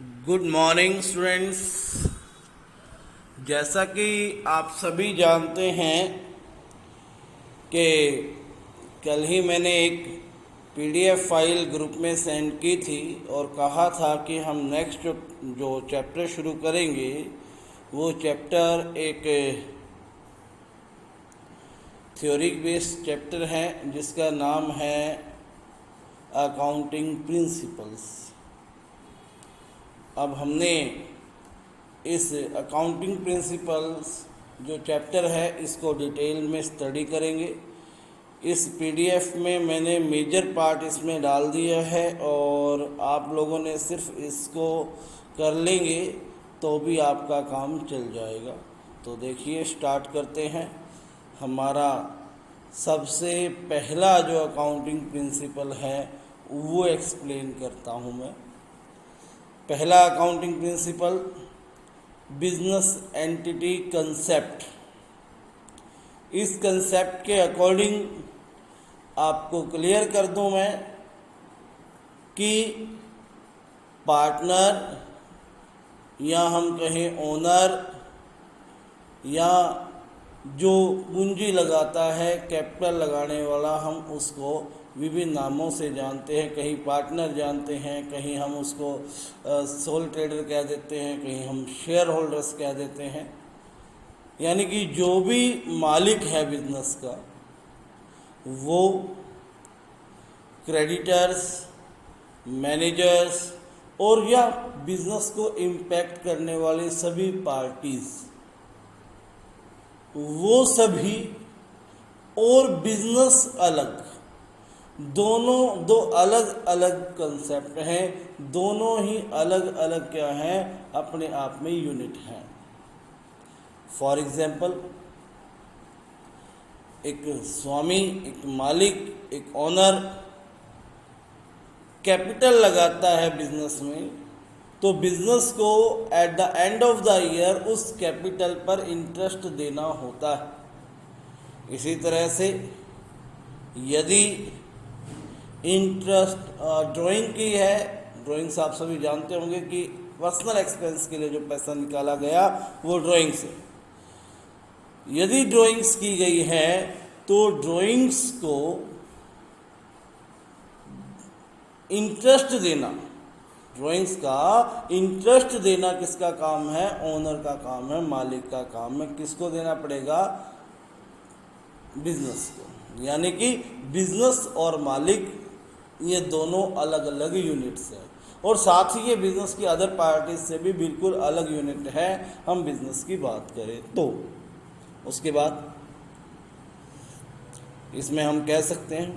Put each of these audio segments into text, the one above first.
Good morning students. जैसा कि आप सभी जानते हैं कि कल ही मैंने एक पीडीएफ फाइल ग्रुप में सेंड की थी और कहा था कि हम नेक्स्ट जो चैप्टर शुरू करेंगे वो चैप्टर एक थ्योरी बेस्ड चैप्टर है जिसका नाम है अकाउंटिंग प्रिंसिपल्स। अब हमने इस अकाउंटिंग प्रिंसिपल्स जो चैप्टर है इसको डिटेल में स्टडी करेंगे। इस पीडीएफ में मैंने मेजर पार्ट इसमें डाल दिया है और आप लोगों ने सिर्फ इसको कर लेंगे तो भी आपका काम चल जाएगा। तो देखिए स्टार्ट करते हैं। हमारा सबसे पहला जो अकाउंटिंग प्रिंसिपल है वो एक्सप्लेन करता हूँ मैं। पहला accounting principle business entity concept. इस कंसेप्ट के अकॉर्डिंग आपको क्लियर कर दूं मैं कि पार्टनर या हम कहें ओनर या जो पूंजी लगाता है कैपिटल लगाने वाला, हम उसको विभिन्न नामों से जानते हैं। कहीं पार्टनर जानते हैं, कहीं हम उसको सोल ट्रेडर कह देते हैं, कहीं हम शेयर होल्डर्स कह देते हैं। यानी कि जो भी मालिक है बिजनेस का वो क्रेडिटर्स, मैनेजर्स और या बिजनेस को इम्पैक्ट करने वाले सभी पार्टीज, वो सभी और बिजनेस अलग, दोनों दो अलग अलग कंसेप्ट हैं। दोनों ही अलग अलग क्या हैं, अपने आप में यूनिट हैं। फॉर एग्जाम्पल, एक स्वामी, एक मालिक, एक ओनर कैपिटल लगाता है बिजनेस में, तो बिजनेस को at the end of the year उस कैपिटल पर इंटरेस्ट देना होता है। इसी तरह से यदि इंटरेस्ट ड्राइंग की है, ड्राइंग्स आप सभी जानते होंगे कि पर्सनल एक्सपेंस के लिए जो पैसा निकाला गया वो ड्राइंग से, यदि ड्राइंग्स की गई है तो ड्राइंग्स को इंटरेस्ट देना, ड्राइंग्स का इंटरेस्ट देना किसका काम है? ओनर का काम है, मालिक का काम है। किसको देना पड़ेगा? बिजनेस को। यानी कि बिजनेस और मालिक ये दोनों अलग अलग यूनिट्स हैं और साथ ही ये बिजनेस की अदर पार्टीज से भी बिल्कुल अलग यूनिट है हम बिजनेस की बात करें तो। उसके बाद इसमें हम कह सकते हैं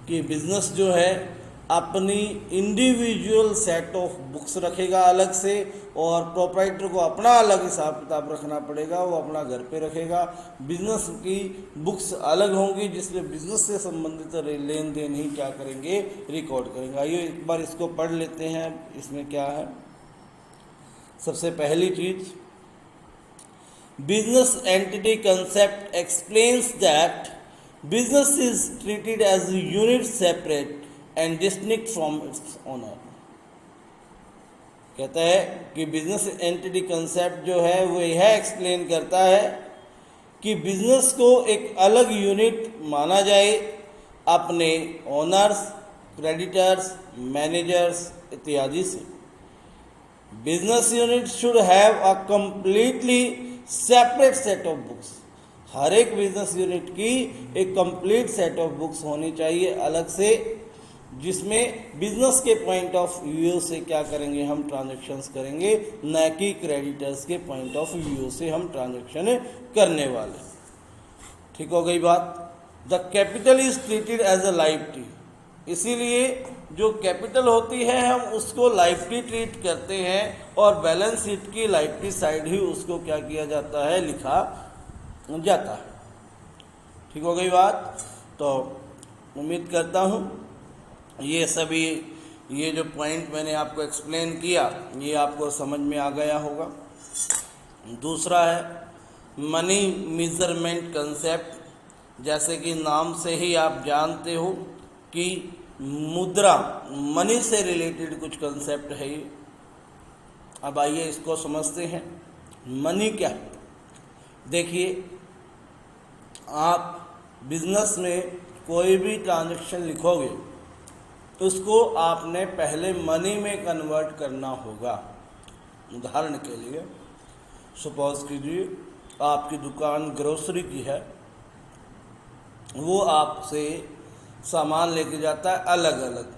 कि बिजनेस जो है अपनी इंडिविजुअल सेट ऑफ बुक्स रखेगा अलग से, और प्रोप्राइटर को अपना अलग हिसाब किताब रखना पड़ेगा, वो अपना घर पे रखेगा। बिजनेस की बुक्स अलग होंगी जिसमें बिजनेस से संबंधित लेन देन ही क्या करेंगे, रिकॉर्ड करेंगे। आइए एक बार इसको पढ़ लेते हैं। इसमें क्या है? सबसे पहली चीज, business entity concept explains that business is treated as a unit separate and distinct from its owner। कहता है कि बिजनेस एंटिटी कंसेप्ट जो है वो यह एक्सप्लेन करता है कि बिजनेस को एक अलग यूनिट माना जाए अपने ओनर्स, क्रेडिटर्स, मैनेजर्स इत्यादि से। Business unit should have a completely separate set of books. हर एक बिजनेस यूनिट की एक कंप्लीट सेट ऑफ बुक्स होनी चाहिए अलग से, जिसमें बिजनेस के पॉइंट ऑफ व्यू से क्या करेंगे, हम ट्रांजैक्शंस करेंगे, न कि क्रेडिटर्स के पॉइंट ऑफ व्यू से हम ट्रांजैक्शन करने वाले। ठीक हो गई बात। The capital is treated as a liability. इसीलिए जो कैपिटल होती है हम उसको लायबिलिटी ट्रीट करते हैं और बैलेंस शीट की लायबिलिटी साइड ही उसको क्या किया जाता है, लिखा जाता है। ठीक हो गई बात। तो उम्मीद करता हूँ ये जो पॉइंट मैंने आपको एक्सप्लेन किया ये आपको समझ में आ गया होगा। दूसरा है मनी मेजरमेंट कंसेप्ट। जैसे कि नाम से ही आप जानते हो कि मुद्रा, मनी से रिलेटेड कुछ कंसेप्ट है ये। अब आइए इसको समझते हैं। मनी क्या है? देखिए, आप बिजनेस में कोई भी ट्रांजैक्शन लिखोगे उसको आपने पहले मनी में कन्वर्ट करना होगा। उदाहरण के लिए सपोज कीजिए आपकी दुकान ग्रोसरी की है, वो आपसे सामान लेके जाता है अलग अलग,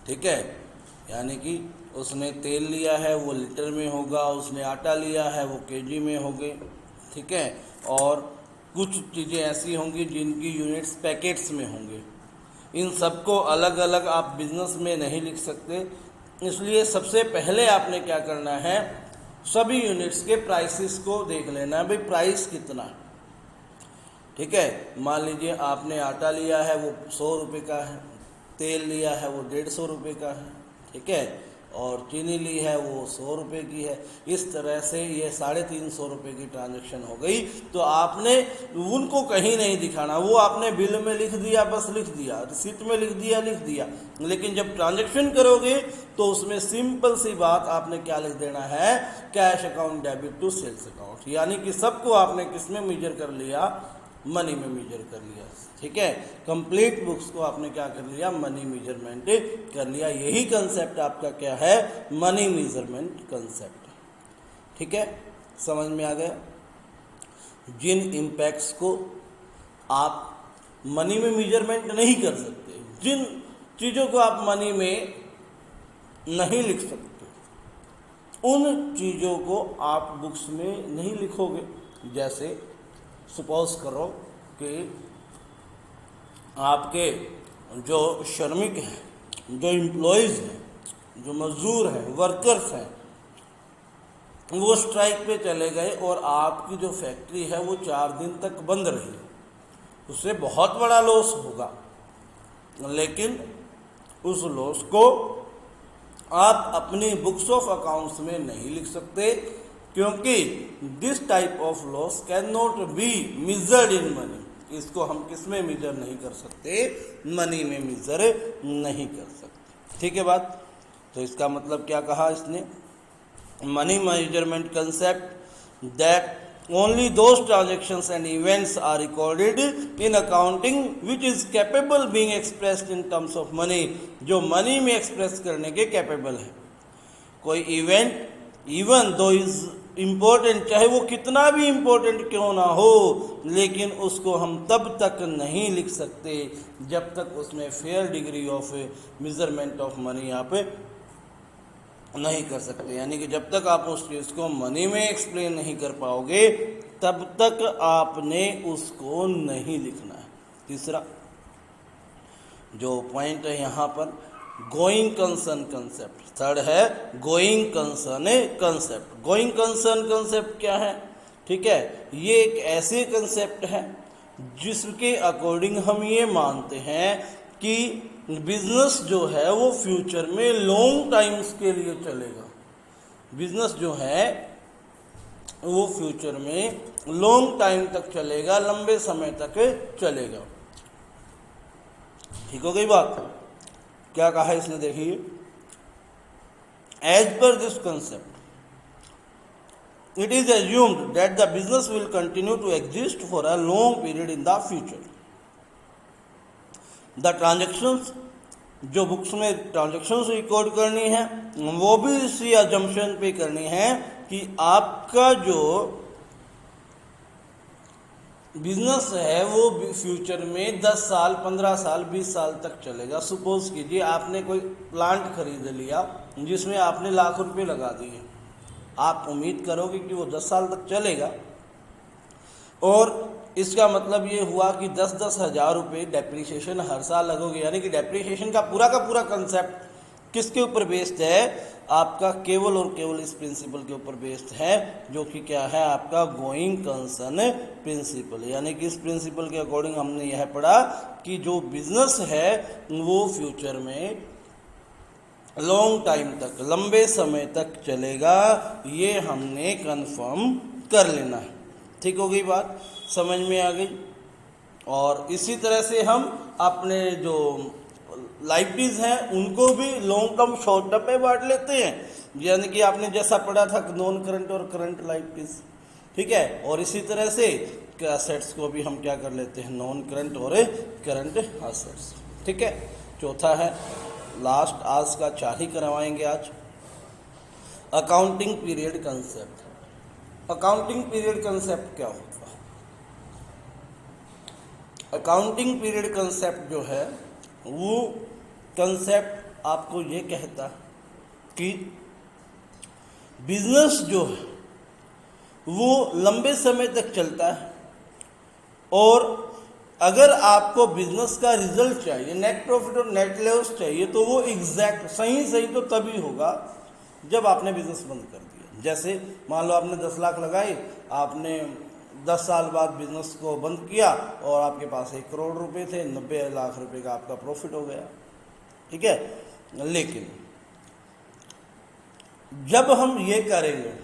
ठीक है, यानी कि उसने तेल लिया है वो लीटर में होगा, उसने आटा लिया है वो केजी में होंगे, ठीक है, और कुछ चीज़ें ऐसी होंगी जिनकी यूनिट्स पैकेट्स में होंगे। इन सबको अलग अलग आप बिजनेस में नहीं लिख सकते, इसलिए सबसे पहले आपने क्या करना है, सभी यूनिट्स के प्राइसेस को देख लेना है, भाई प्राइस कितना है, ठीक है। मान लीजिए आपने आटा लिया है वो 100 रुपये का है, तेल लिया है वो 150 रुपये का है, ठीक है, और चीनी ली है वो 100 रुपये की है। इस तरह से ये 350 रुपये की ट्रांजैक्शन हो गई। तो आपने उनको कहीं नहीं दिखाना, वो आपने बिल में लिख दिया, बस लिख दिया, रिसिप्ट में लिख दिया। लेकिन जब ट्रांजैक्शन करोगे तो उसमें सिंपल सी बात आपने क्या लिख देना है, cash account debit to sales account, यानी कि सबको आपने किस में मेजर कर लिया, मनी में मेजर कर लिया, ठीक है। कंप्लीट बुक्स को आपने क्या कर लिया, मनी मेजरमेंट कर लिया। यही कंसेप्ट आपका क्या है, मनी मेजरमेंट कंसेप्ट, ठीक है। समझ में आ गया? जिन इम्पैक्ट्स को आप मनी में मेजरमेंट नहीं कर सकते, जिन चीज़ों को आप मनी में नहीं लिख सकते, उन चीज़ों को आप बुक्स में नहीं लिखोगे। जैसे सपोज करो कि आपके जो श्रमिक हैं, जो एम्प्लॉयज़ हैं, जो मजदूर हैं, वर्कर्स हैं, वो स्ट्राइक पे चले गए और आपकी जो फैक्ट्री है वो 4 दिन तक बंद रही, उससे बहुत बड़ा लॉस होगा। लेकिन उस लॉस को आप अपनी बुक्स ऑफ अकाउंट्स में नहीं लिख सकते, क्योंकि this type of loss can not be measured in money. इसको हम किस में मेजर नहीं कर सकते, मनी में मेजर नहीं कर सकते, ठीक है बात। तो इसका मतलब क्या कहा इसने, money measurement concept that only those transactions and events are recorded in accounting which is capable being expressed in terms of money, जो मनी में एक्सप्रेस करने के कैपेबल है। कोई event even though is important, चाहे वो कितना भी इम्पोर्टेंट क्यों ना हो, लेकिन उसको हम तब तक नहीं लिख सकते जब तक उसमें fair degree of measurement of money आप नहीं कर सकते। यानी कि जब तक आप उस चीज़ को मनी में एक्सप्लेन नहीं कर पाओगे तब तक आपने उसको नहीं लिखना है। तीसरा जो पॉइंट है यहाँ पर, गोइंग कंसर्न कंसेप्ट। थर्ड है going concern concept. Going concern concept क्या है, ठीक है, ये एक ऐसे कंसेप्ट है जिसके अकॉर्डिंग हम ये मानते हैं कि बिजनेस जो है वो फ्यूचर में लॉन्ग टाइम्स के लिए चलेगा। बिजनेस जो है वो फ्यूचर में लॉन्ग टाइम तक चलेगा, लंबे समय तक चलेगा। ठीक हो गई बात। क्या कहा है इसने, देखिए, as per this concept it is assumed that the business will continue to exist for a long period in the future. The transactions, जो बुक्स में ट्रांजेक्शन्स रिकॉर्ड करनी है वो भी इसी अजम्पशन पे करनी है कि आपका जो बिजनेस है वो फ्यूचर में 10 साल, 15 साल, 20 साल तक चलेगा। सपोज कीजिए आपने कोई प्लांट खरीद लिया जिसमें आपने लाख रुपए लगा दिए, आप उम्मीद करोगे कि वो 10 साल तक चलेगा, और इसका मतलब ये हुआ कि 10-10 हज़ार रुपये डेप्रीशिएशन हर साल लगोगे। यानी कि डेप्रीशिएशन का पूरा कंसेप्ट किसके ऊपर बेस्ड है, आपका केवल और केवल इस प्रिंसिपल के ऊपर बेस्ड है, जो कि क्या है, आपका गोइंग कंसर्न प्रिंसिपल। यानी कि इस प्रिंसिपल के अकॉर्डिंग हमने यह पढ़ा कि जो बिजनेस है वो फ्यूचर में लॉन्ग टाइम तक, लंबे समय तक चलेगा, ये हमने कंफर्म कर लेना है। ठीक हो गई बात, समझ में आ गई। और इसी तरह से हम अपने जो लाइबिलिटीज हैं उनको भी लॉन्ग टर्म शॉर्ट टर्म में बांट लेते हैं, यानी कि आपने जैसा पढ़ा था नॉन करंट और करंट लाइबिलिटीज, ठीक है। और इसी तरह से एसेट्स को भी हम क्या कर लेते हैं, नॉन करंट और करंट एसेट्स, ठीक है। चौथा है लास्ट, आज का 4 ही करवाएंगे आज, accounting period concept. Accounting period concept क्या होता है? अकाउंटिंग पीरियड कंसेप्ट जो है वो कंसेप्ट आपको ये कहता है कि बिजनेस जो है वो लंबे समय तक चलता है, और अगर आपको बिजनेस का रिजल्ट चाहिए, नेट प्रॉफिट और नेट लॉस चाहिए, तो वो एग्जैक्ट सही तो तभी होगा जब आपने बिजनेस बंद कर दिया। जैसे मान लो आपने 10 लाख लगाए, आपने 10 साल बाद बिजनेस को बंद किया और आपके पास 1 करोड़ रुपए थे, 90 लाख रुपए का आपका प्रॉफिट हो गया, ठीक है। लेकिन जब हम ये करेंगे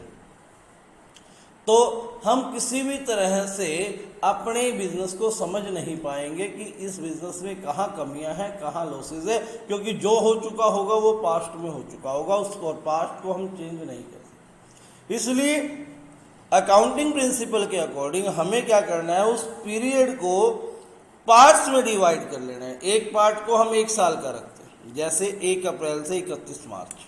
तो हम किसी भी तरह से अपने बिजनेस को समझ नहीं पाएंगे कि इस बिजनेस में कहाँ कमियां हैं, कहाँ लॉसेज है, क्योंकि जो हो चुका होगा वो पास्ट में हो चुका होगा, उसको और पास्ट को हम चेंज नहीं कर सकते। इसलिए अकाउंटिंग प्रिंसिपल के अकॉर्डिंग हमें क्या करना है, उस पीरियड को पार्ट्स में डिवाइड कर लेना है। एक पार्ट को हम 1 साल का रखते हैं, जैसे 1 अप्रैल से 31 मार्च,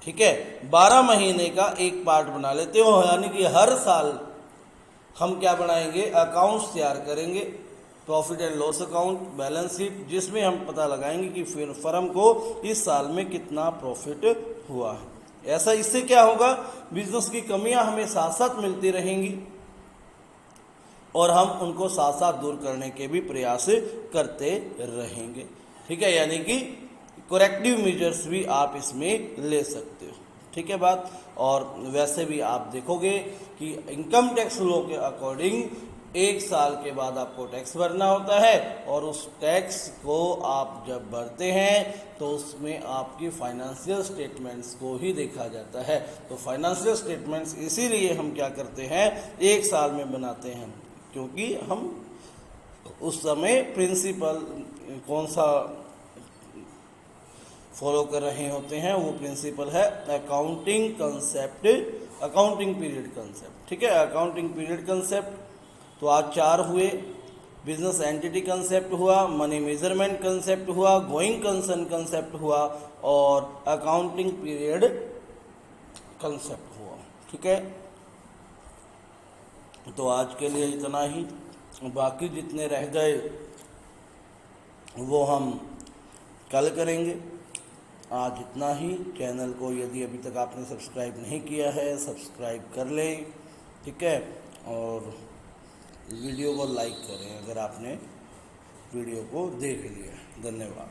ठीक है। 12 महीने का एक पार्ट बना लेते हो, यानी कि हर साल हम क्या बनाएंगे, अकाउंट्स तैयार करेंगे, profit and loss account, balance sheet, जिसमें हम पता लगाएंगे कि फिर फर्म को इस साल में कितना प्रॉफिट हुआ है। ऐसा इससे क्या होगा, बिजनेस की कमियां हमें साथ साथ मिलती रहेंगी और हम उनको साथ साथ दूर करने के भी प्रयास करते रहेंगे, ठीक है। यानी कि करेक्टिव मेजर्स भी आप इसमें ले सकते हो, ठीक है बात। और वैसे भी आप देखोगे कि इनकम टैक्स लॉ के अकॉर्डिंग 1 साल के बाद आपको टैक्स भरना होता है, और उस टैक्स को आप जब भरते हैं तो उसमें आपकी फाइनेंशियल स्टेटमेंट्स को ही देखा जाता है। तो फाइनेंशियल स्टेटमेंट्स इसीलिए हम क्या करते हैं, 1 साल में बनाते हैं, क्योंकि हम उस समय प्रिंसिपल कौन सा फॉलो कर रहे होते हैं, वो प्रिंसिपल है accounting concept, accounting period concept, ठीक है। अकाउंटिंग पीरियड कंसेप्ट तो आज 4 हुए, बिजनेस एंटिटी कंसेप्ट हुआ, मनी मेजरमेंट कंसेप्ट हुआ, गोइंग कंसर्न कंसेप्ट हुआ, और अकाउंटिंग पीरियड कंसेप्ट हुआ, ठीक है। तो आज के लिए इतना ही, बाकी जितने रह गए वो हम कल करेंगे। आज इतना ही। चैनल को यदि अभी तक आपने सब्सक्राइब नहीं किया है, सब्सक्राइब कर लें, ठीक है। और वीडियो को लाइक करें अगर आपने वीडियो को देख लिया। धन्यवाद।